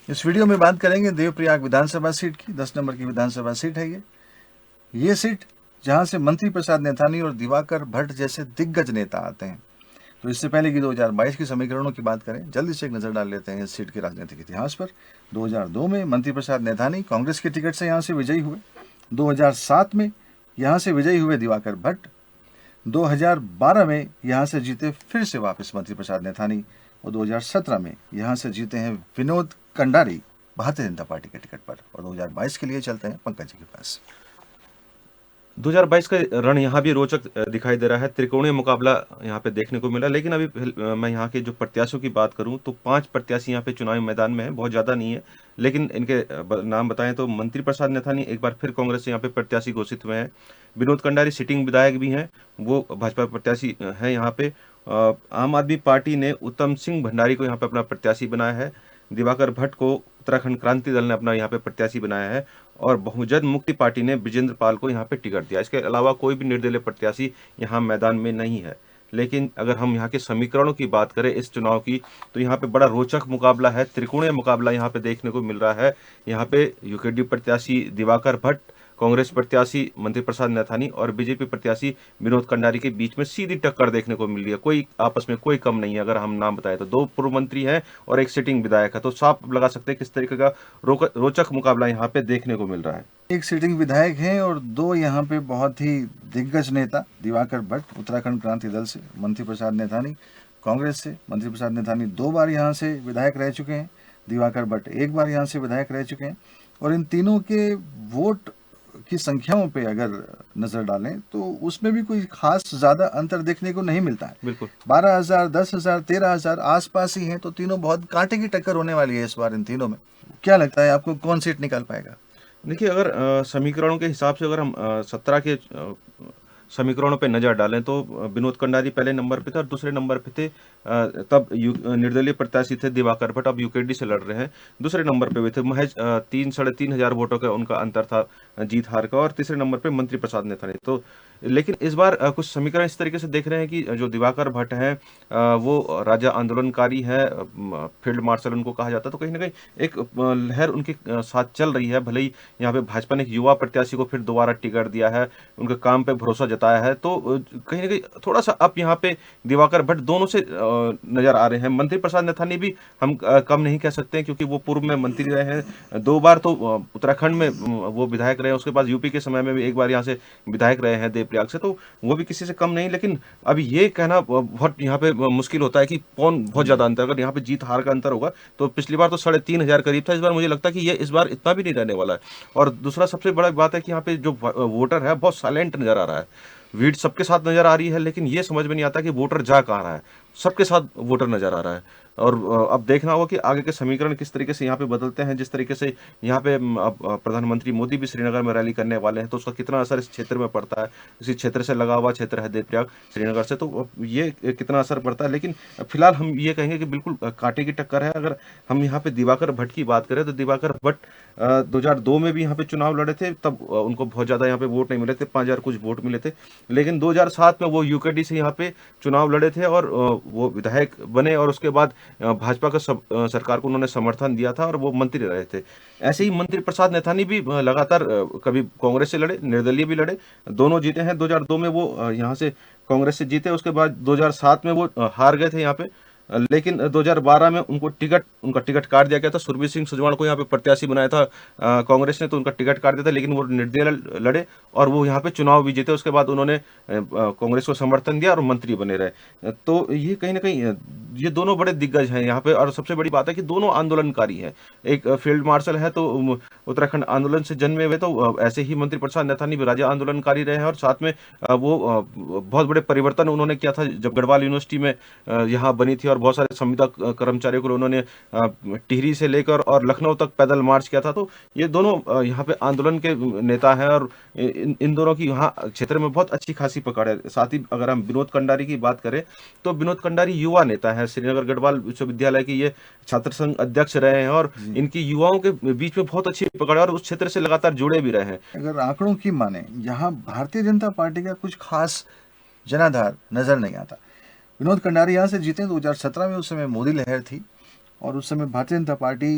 इस वीडियो में बात करेंगे देवप्रयाग विधानसभा सीट की। 10 नंबर की विधानसभा सीट है ये सीट जहां से मंत्री प्रसाद नैथानी और दिवाकर भट्ट जैसे दिग्गज नेता आते हैं। तो इससे पहले कि 2022 की समीकरणों की बात करें, जल्दी से एक नजर डाल लेते हैं इस सीट के राजनीतिक इतिहास पर। 2002 में मंत्री प्रसाद नैथानी कांग्रेस के टिकट से यहाँ से विजयी हुए। 2007 में यहाँ से विजयी हुए दिवाकर भट्ट। 2012 में यहाँ से जीते फिर से वापस मंत्री प्रसाद नैथानी और 2017 में यहाँ से जीते हैं विनोद कंडारी भारतीय जनता पार्टी के टिकट पर। और 2022 के लिए चलते हैं पंकज जी के पास। 2022 का रण यहाँ भी रोचक दिखाई दे रहा है। त्रिकोणीय मुकाबला यहाँ पे देखने को मिला, लेकिन अभी मैं यहाँ के जो प्रत्याशियों की बात करूँ तो 5 प्रत्याशी यहाँ पे चुनावी मैदान में हैं, बहुत ज़्यादा नहीं है। लेकिन इनके नाम बताएं तो मंत्री प्रसाद नैथानी एक बार फिर कांग्रेस से यहाँ पे प्रत्याशी घोषित हुए हैं। विनोद कंडारी सिटिंग विधायक भी हैं, वो भाजपा प्रत्याशी हैं यहाँ पे। आम आदमी पार्टी ने उत्तम सिंह भंडारी को यहाँ पे अपना प्रत्याशी बनाया है। दिवाकर भट्ट को उत्तराखंड क्रांति दल ने अपना यहाँ पे प्रत्याशी बनाया है और बहुजन मुक्ति पार्टी ने विजेंद्र पाल को यहाँ पे टिकट दिया। इसके अलावा कोई भी निर्दलीय प्रत्याशी यहाँ मैदान में नहीं है। लेकिन अगर हम यहाँ के समीकरणों की बात करें इस चुनाव की, तो यहाँ पे बड़ा रोचक मुकाबला है, त्रिकोणीय मुकाबला यहाँ पे देखने को मिल रहा है। यहाँ पे यूकेडी प्रत्याशी दिवाकर भट्ट, कांग्रेस प्रत्याशी मंत्री प्रसाद नैथानी और बीजेपी प्रत्याशी विनोद कंडारी के बीच में सीधी टक्कर देखने को मिल रही है। कोई आपस में कोई कम नहीं है। अगर हम नाम बताएं तो 2 पूर्व मंत्री हैं और एक सिटिंग विधायक है, तो साफ लगा सकते हैं किस तरीके का रोचक मुकाबला यहाँ पे देखने को मिल रहा है। एक सिटिंग विधायक हैं और 2 यहाँ पे बहुत ही दिग्गज नेता। दिवाकर भट्ट उत्तराखंड क्रांति दल से, मंत्री प्रसाद नैथानी कांग्रेस से। मंत्री प्रसाद नैथानी 2 बार यहाँ से विधायक रह चुके हैं, दिवाकर भट्ट 1 बार यहाँ से विधायक रह चुके हैं। और इन तीनों के वोट की संख्याओं पे अगर नजर डालें तो उसमें भी कोई खास ज्यादा अंतर देखने को नहीं मिलता है। बिल्कुल 12,000, 10,000, 13,000 आसपास ही हैं। तो तीनों बहुत कांटे की टक्कर होने वाली है इस बार इन तीनों में। क्या लगता है आपको कौन सीट निकाल पाएगा? देखिए, अगर समीकरणों के हिसाब से अगर हम 17 के समीकरणों पे नजर डालें तो विनोद कंडारी पहले नंबर पे थे और दूसरे नंबर पे थे तब निर्दलीय प्रत्याशी थे दिवाकर भट्ट, अब यूकेडी से लड़ रहे हैं। दूसरे नंबर पे भी थे, महज 3-3.5 वोटों का उनका अंतर था जीत हार का। और तीसरे नंबर पे मंत्री प्रसाद नैथानी। तो लेकिन इस बार कुछ समीकरण इस तरीके से देख रहे हैं कि जो दिवाकर भट्ट हैं वो राजा आंदोलनकारी है, फील्ड मार्शल उनको कहा जाता है। तो कहीं ना कहीं एक लहर उनके साथ चल रही है। भले ही यहाँ पे भाजपा ने एक युवा प्रत्याशी को फिर दोबारा टिकट दिया है, उनके काम पे भरोसा जताया है, तो कहीं ना कहीं थोड़ा सा अब यहाँ पे दिवाकर भट्ट दोनों से नजर आ रहे हैं। मंत्री प्रसाद नैथानी भी हम कम नहीं कह सकते हैं, क्योंकि वो पूर्व में मंत्री रहे हैं 2 बार। तो उत्तराखंड में वो विधायक रहे हैं, उसके बाद यूपी के समय में भी 1 बार यहाँ से विधायक रहे हैं देवप्रयाग से, तो वो भी किसी से कम नहीं। लेकिन अभी ये कहना बहुत यहाँ पे मुश्किल होता है कि कौन बहुत ज्यादा अंतर, अगर यहाँ पे जीत हार का अंतर होगा तो पिछली बार तो 3,500 करीब था, इस बार मुझे लगता है कि ये इस बार इतना भी नहीं रहने वाला है। और दूसरा सबसे बड़ा बात है कि यहाँ पे जो वोटर है बहुत साइलेंट नजर आ रहा है। भीड़ सबके साथ नजर आ रही है, लेकिन ये समझ में नहीं आता कि वोटर जा कहाँ रहा है। सबके साथ वोटर नजर आ रहा है। और अब देखना होगा कि आगे के समीकरण किस तरीके से यहाँ पे बदलते हैं। जिस तरीके से यहाँ पे अब प्रधानमंत्री मोदी भी श्रीनगर में रैली करने वाले हैं, तो उसका कितना असर इस क्षेत्र में पड़ता है। इसी क्षेत्र से लगा हुआ क्षेत्र है देवप्रयाग श्रीनगर से, तो ये कितना असर पड़ता है। लेकिन फिलहाल हम ये कहेंगे कि बिल्कुल कांटे की टक्कर है। अगर हम यहाँ पे दिवाकर भट्ट की बात करें तो दिवाकर भट्ट 2002 में भी यहाँ पे चुनाव लड़े थे, तब उनको बहुत ज़्यादा यहाँ पे वोट नहीं मिले थे, 5,000 कुछ वोट मिले थे। लेकिन 2007 में वो यूकेडी से यहाँ पे चुनाव लड़े थे और वो विधायक बने, और उसके बाद भाजपा का सरकार को उन्होंने समर्थन दिया था और वो मंत्री रहे थे। ऐसे ही मंत्री प्रसाद नैथानी भी लगातार कभी कांग्रेस से लड़े, निर्दलीय भी लड़े, दोनों जीते हैं। 2002 में वो यहाँ से कांग्रेस से जीते, उसके बाद 2007 में वो हार गए थे यहाँ पे। लेकिन 2012 में उनका टिकट काट दिया गया था। सुरवीर सिंह सुजवाण को यहाँ पे प्रत्याशी बनाया था कांग्रेस ने, तो उनका टिकट काट दिया था, लेकिन वो निर्दलीय लड़े और वो यहाँ पे चुनाव भी जीते। उसके बाद उन्होंने कांग्रेस को समर्थन दिया और मंत्री बने रहे। तो ये कहीं ना कहीं ये दोनों बड़े दिग्गज हैं यहाँ पे। और सबसे बड़ी बात है कि दोनों आंदोलनकारी हैं। एक फील्ड मार्शल है, तो उत्तराखंड आंदोलन से जन्मे हुए, तो ऐसे ही मंत्री प्रसाद नैथानी भी राजा आंदोलनकारी रहे हैं। और साथ में वो बहुत बड़े परिवर्तन उन्होंने किया था जब गढ़वाल यूनिवर्सिटी में यहाँ बनी थी, और बहुत सारे संविदा कर्मचारियों को उन्होंने टिहरी से लेकर और लखनऊ तक पैदल मार्च किया था। तो ये दोनों यहाँ पे आंदोलन के नेता हैं और इन दोनों की यहाँ क्षेत्र में बहुत अच्छी खासी पकड़ है। साथ ही अगर हम विनोद कंडारी की बात करें तो विनोद कंडारी युवा नेता है, श्रीनगर गढ़वाल विश्वविद्यालय की ये छात्र संघ अध्यक्ष रहे हैं और इनकी युवाओं के बीच में बहुत अच्छी पकड़ है और उस क्षेत्र से लगातार जुड़े भी रहे हैं। अगर आंकड़ों की माने, यहाँ भारतीय जनता पार्टी का कुछ खास जनाधार नजर नहीं आता। विनोद कंडारी यहाँ से जीते 2017 में, उस समय मोदी लहर थी और उस समय भारतीय जनता पार्टी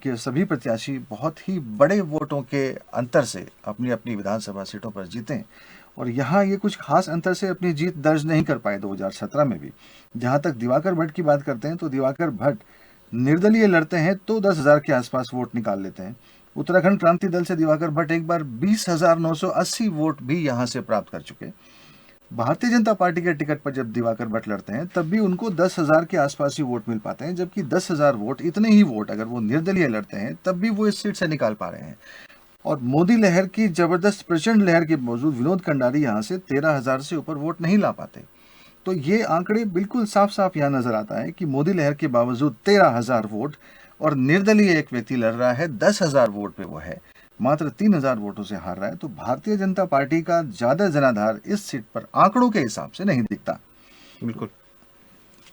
के सभी प्रत्याशी बहुत ही बड़े वोटों के अंतर से अपनी अपनी विधानसभा सीटों पर जीते। और यहाँ ये कुछ खास अंतर से अपनी जीत दर्ज नहीं कर पाए 2017 में भी। जहाँ तक दिवाकर भट्ट की बात करते हैं तो दिवाकर भट्ट निर्दलीय लड़ते हैं तो 10,000 के आसपास वोट निकाल लेते हैं। उत्तराखंड क्रांति दल से दिवाकर भट्ट एक बार 20,980 वोट भी यहाँ से प्राप्त कर चुके। भारतीय जनता पार्टी के टिकट पर जब दिवाकर भट्ट लड़ते हैं तब भी उनको 10,000 के आसपास ही वोट मिल पाते हैं, जबकि 10,000 वोट, इतने ही वोट अगर वो निर्दलीय लड़ते हैं तब भी वो इस सीट से निकाल पा रहे हैं। और मोदी लहर की जबरदस्त प्रचंड लहर के बावजूद विनोद कंडारी यहाँ से 13,000 से ऊपर वोट नहीं ला पाते। तो ये आंकड़े बिल्कुल साफ साफ यहाँ नजर आता है कि मोदी लहर के बावजूद 13,000 वोट और निर्दलीय एक व्यक्ति लड़ रहा है, 10,000 वोट पे वो है, मात्र 3,000 वोटों से हार रहा है। तो भारतीय जनता पार्टी का ज्यादा जनाधार इस सीट पर आंकड़ों के हिसाब से नहीं दिखता। बिल्कुल।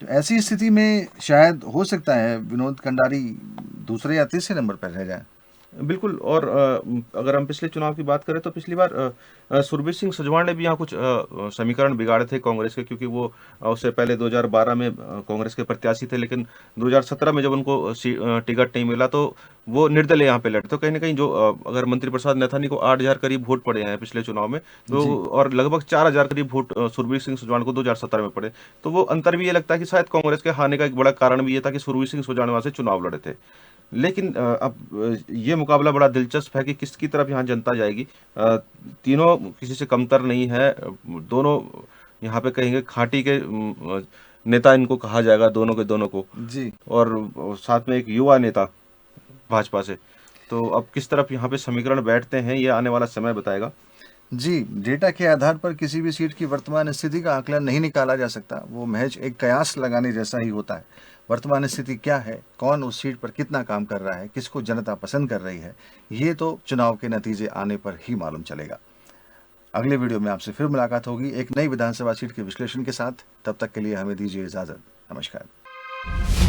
तो ऐसी स्थिति में शायद हो सकता है विनोद कंडारी दूसरे या तीसरे नंबर पर रह जाए। बिल्कुल। और अगर हम पिछले चुनाव की बात करें तो पिछली बार सुरबीर सिंह सुजवान ने भी यहाँ कुछ समीकरण बिगाड़े थे कांग्रेस के, क्योंकि वो उससे पहले 2012 में कांग्रेस के प्रत्याशी थे, लेकिन 2017 में जब उनको टिकट नहीं मिला तो वो निर्दलीय यहाँ पे लड़े। तो कहीं ना कहीं जो अगर मंत्री प्रसाद नैथानी को 8,000 करीब वोट पड़े हैं पिछले चुनाव में, तो और लगभग 4,000 करीब वोट सुरबीर सिंह सुजवान को 2017 में पड़े। तो वो अंतर भी ये लगता है कि शायद कांग्रेस के हारने का एक बड़ा कारण भी ये था कि सुरबीर सिंह सुजवान वहाँ से चुनाव लड़े थे। लेकिन अब ये मुकाबला बड़ा दिलचस्प है कि किसकी तरफ यहाँ जनता जाएगी। तीनों किसी से कमतर नहीं है, दोनों यहाँ पे कहेंगे खाटी के नेता इनको कहा जाएगा, दोनों के दोनों को जी। और साथ में एक युवा नेता भाजपा से। तो अब किस तरफ यहाँ पे समीकरण बैठते हैं ये आने वाला समय बताएगा। जी, डेटा के आधार पर किसी भी सीट की वर्तमान स्थिति का आकलन नहीं निकाला जा सकता, वो महज एक कयास लगाने जैसा ही होता है। वर्तमान स्थिति क्या है, कौन उस सीट पर कितना काम कर रहा है, किसको जनता पसंद कर रही है, ये तो चुनाव के नतीजे आने पर ही मालूम चलेगा। अगले वीडियो में आपसे फिर मुलाकात होगी एक नई विधानसभा सीट के विश्लेषण के साथ। तब तक के लिए हमें दीजिए इजाज़त। नमस्कार।